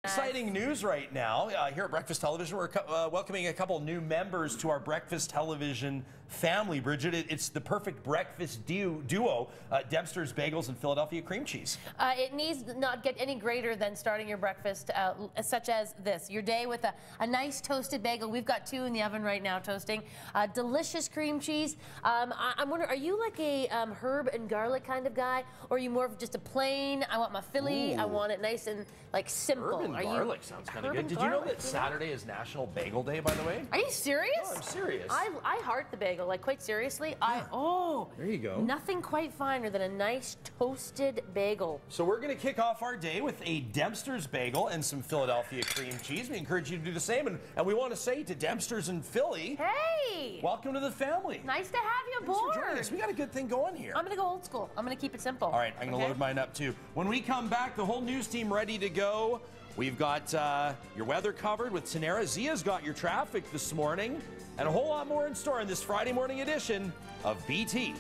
Exciting news right now. Here at Breakfast Television, we're welcoming a couple new members to our Breakfast Television family. Bridget, it's the perfect breakfast duo, Dempster's Bagels and Philadelphia Cream Cheese. It needs not get any greater than starting your breakfast, such as this. Your day with a nice toasted bagel. We've got 2 in the oven right now toasting. Delicious cream cheese. I'm wondering, are you like a herb and garlic kind of guy? Or are you more of just a plain, I want my Philly, I want it nice and like simple. Herb and garlic sounds kind of good. Did you know that Saturday is National Bagel Day, by the way? Are you serious? Oh, I'm serious. I heart the bagel, like quite seriously. Yeah. There you go. Nothing quite finer than a nice toasted bagel. So we're going to kick off our day with a Dempster's Bagel and some Philadelphia cream cheese. We encourage you to do the same. And we want to say to Dempster's and Philly, hey! Welcome to the family. Nice to have you Thanks aboard. for joining us. We got a good thing going here. I'm going to go old school. I'm going to keep it simple. All right, I'm going to load mine up too. When we come back, the whole news team ready to go. We've got your weather covered with Tanera. Zia's got your traffic this morning. And a whole lot more in store in this Friday morning edition of BT